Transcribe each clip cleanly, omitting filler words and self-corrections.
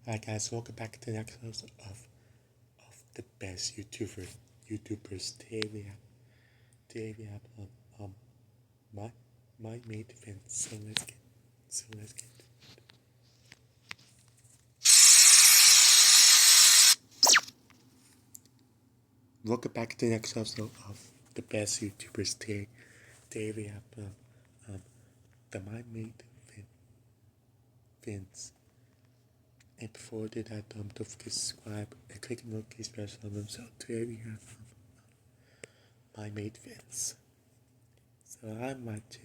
Hi guys, welcome back to the next episode of the best YouTubers. Today we have my mate event. So let's get. Welcome back to the next episode of the best YouTubers. Today we have the my mate Vince. And before I do that, don't forget to subscribe and click the notification bell on them. So today we have my mate Vince. So I watch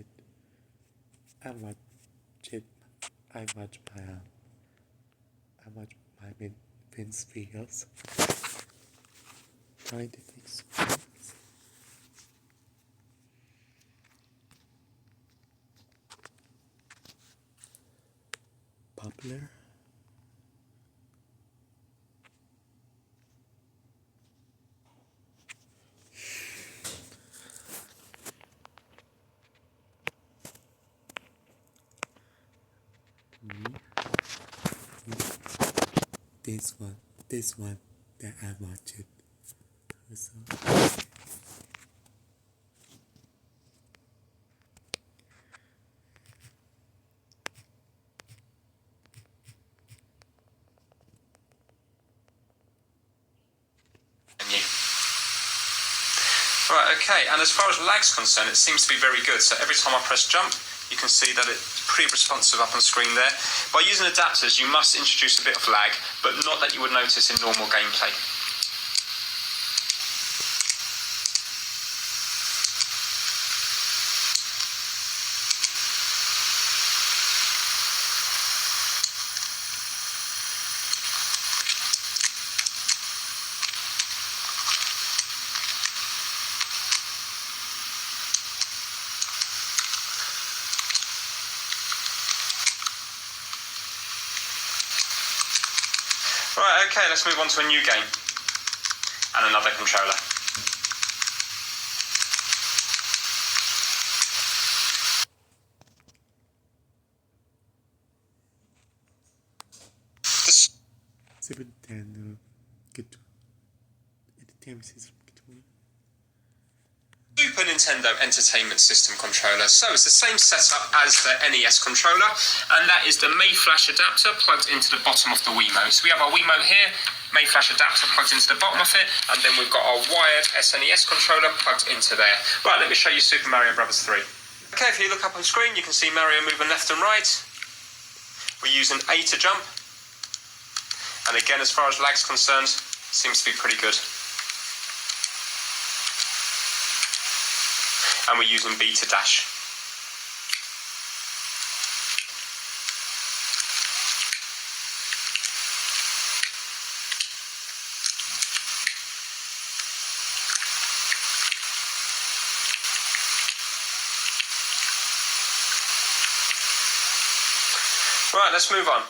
my mate Vince videos. Trying to fix things. Popular. This one that I watched it. So. Right, okay, and as far as lag's concerned, it seems to be very good. So every time I press jump, you can see that it's pretty responsive up on screen there. By using adapters, you must introduce a bit of lag, but not that you would notice in normal gameplay. Right, okay, let's move on to a new game and another controller. Super Nintendo guitar. Entertainment system controller. Super Nintendo Entertainment System controller. So it's the same setup as the NES controller, and that is the May Flash adapter plugged into the bottom of the Wiimote. So we have our Wiimote here, May Flash adapter plugged into the bottom of it, and then we've got our wired SNES controller plugged into there. Right, let me show you Super Mario Bros. 3. Okay, if you look up on screen, you can see Mario moving left and right. We're using A to jump. And again, as far as lag's concerned, seems to be pretty good. And we're using B to dash. Right, let's move on.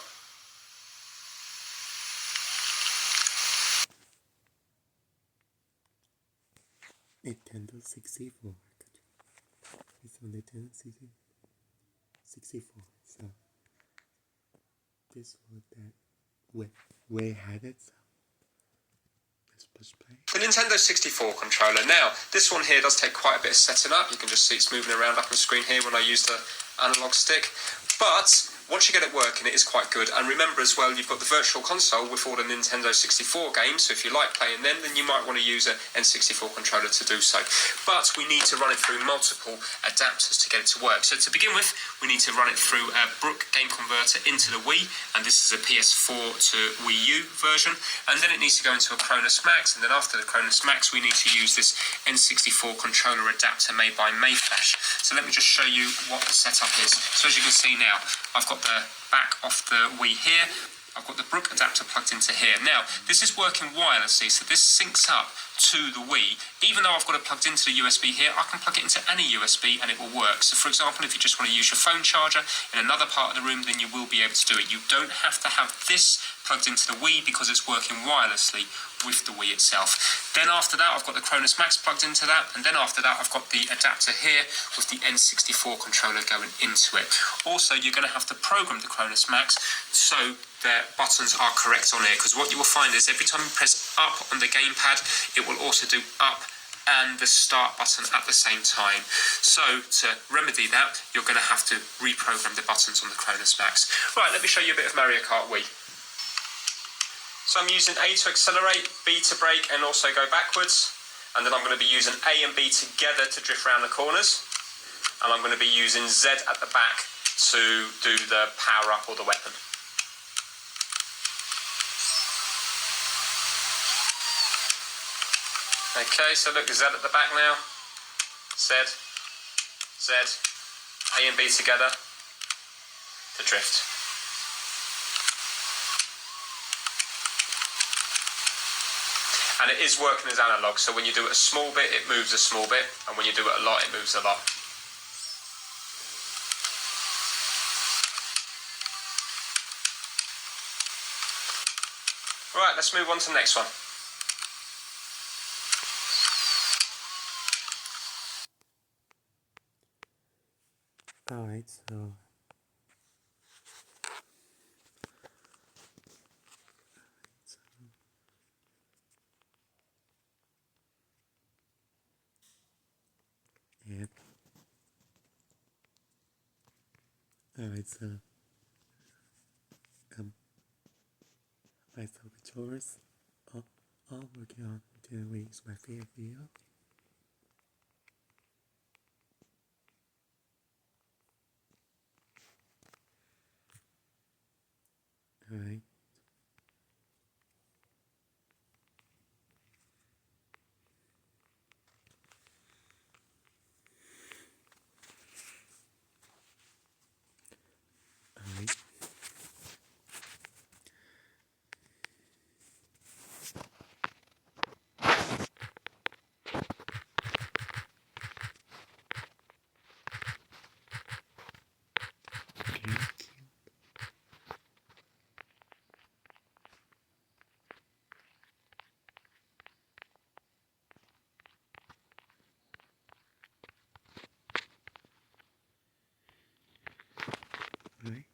Nintendo 64. It's on Nintendo 64. So this one that we had it. So let's push play. The Nintendo 64 controller. Now, this one here does take quite a bit of setting up. You can just see it's moving around up on the screen here when I use the analog stick. But once you get it working, it is quite good. And remember as well, you've got the Virtual Console with all the Nintendo 64 games. So if you like playing them, then you might want to use an N64 controller to do so. But we need to run it through multiple adapters to get it to work. So to begin with, we need to run it through a Brook game converter into the Wii. And this is a PS4 to Wii U version. And then it needs to go into a Cronus Max. And then after the Cronus Max, we need to use this N64 controller adapter made by Mayflash. So let me just show you what the setup is. So as you can see now, I've got the back of the Wii here. I've got the Brook adapter plugged into here. Now, this is working wirelessly, so this syncs up to the Wii. Even though I've got it plugged into the USB here, I can plug it into any USB and it will work. So for example, if you just want to use your phone charger in another part of the room, then you will be able to do it. You don't have to have this plugged into the Wii because it's working wirelessly with the Wii itself. Then after that, I've got the Cronus Max plugged into that, and then after that, I've got the adapter here with the N64 controller going into it. Also, you're going to have to program the Cronus Max, so the buttons are correct on here, because what you will find is every time you press up on the gamepad, it will also do up and the start button at the same time. So to remedy that, you're going to have to reprogram the buttons on the Cronus Max. Right, let me show you a bit of Mario Kart Wii. So I'm using A to accelerate, B to brake and also go backwards. And then I'm going to be using A and B together to drift around the corners. And I'm going to be using Z at the back to do the power up or the weapon. Okay, so look, Z at the back now. Z, Z, A and B together to drift. And it is working as analog, so when you do it a small bit, it moves a small bit, and when you do it a lot, it moves a lot. Right, let's move on to the next one. Alright, so alright, so YouTubers all working on Nintendo Wii is my favorite video. Alright. Alright. Right.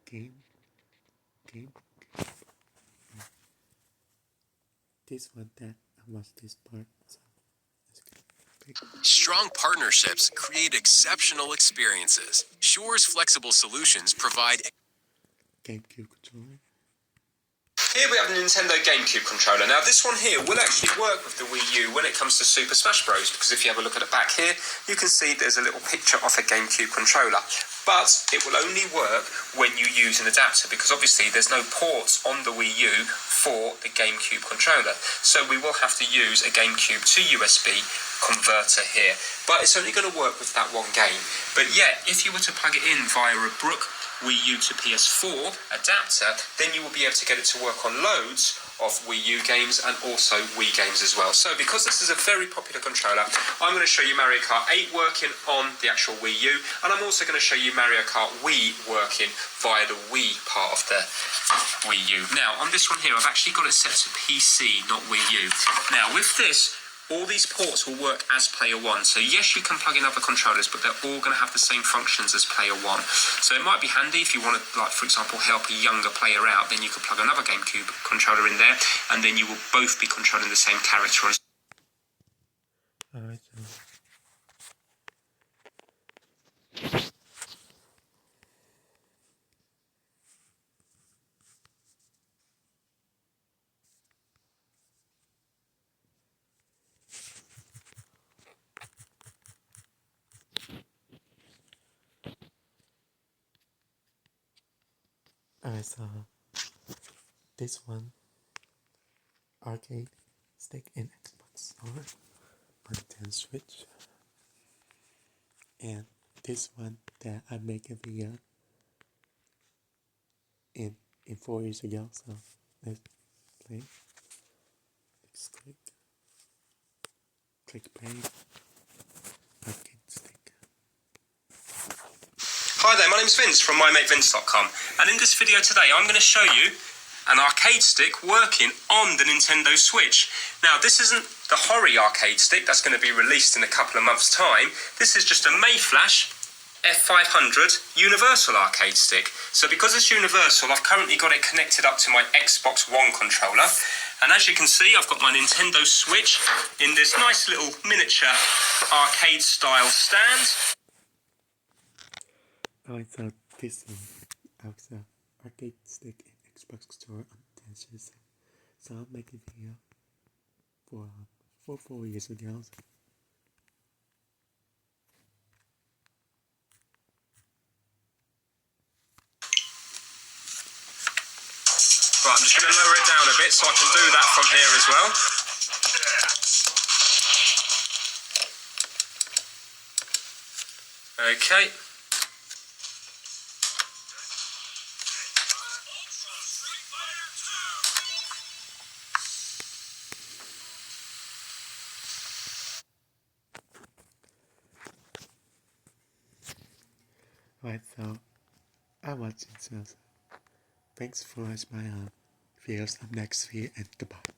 Game. This one that I watched this part, so let's go. Strong partnerships create exceptional experiences. Shore's flexible solutions provide GameCube controller. Here we have a Nintendo GameCube controller. Now this one here will actually work with the Wii U when it comes to Super Smash Bros. Because if you have a look at the back here, you can see there's a little picture of a GameCube controller. But it will only work when you use an adapter, because obviously there's no ports on the Wii U for the GameCube controller. So we will have to use a GameCube to USB converter here. But it's only going to work with that one game. But yet, if you were to plug it in via a Brook Wii U to PS4 adapter, then you will be able to get it to work on loads of Wii U games and also Wii games as well. So because this is a very popular controller, I'm going to show you Mario Kart 8 working on the actual Wii U, and I'm also going to show you Mario Kart Wii working via the Wii part of the Wii U. Now on this one here, I've actually got it set to PC, not Wii U. Now with this, all these ports will work as Player 1. So yes, you can plug in other controllers, but they're all going to have the same functions as Player 1. So it might be handy if you want to, like, for example, help a younger player out, then you could plug another GameCube controller in there, and then you will both be controlling the same character. Alright, so alright, so this one arcade stick in Xbox Store on Nintendo Switch, and this one that I make a video in 4 years ago. So let's play. Let's click play. Arcade stick. Hi there, my name's Vince from mymatevince.com, and in this video today I'm going to show you an arcade stick working on the Nintendo Switch. Now this isn't the Hori arcade stick that's going to be released in a couple of months' time. This is just a Mayflash F500 universal arcade stick. So because it's universal, I've currently got it connected up to my Xbox One controller. And as you can see, I've got my Nintendo Switch in this nice little miniature arcade style stand. I thought this Alexa arcade stick in Xbox store on Tesla. So I'll make a video for 4 years ago. Right, I'm just going to lower it down a bit so I can do that from here as well. Okay. Right, so I'm watching, so thanks for watching my videos. Up next video and goodbye.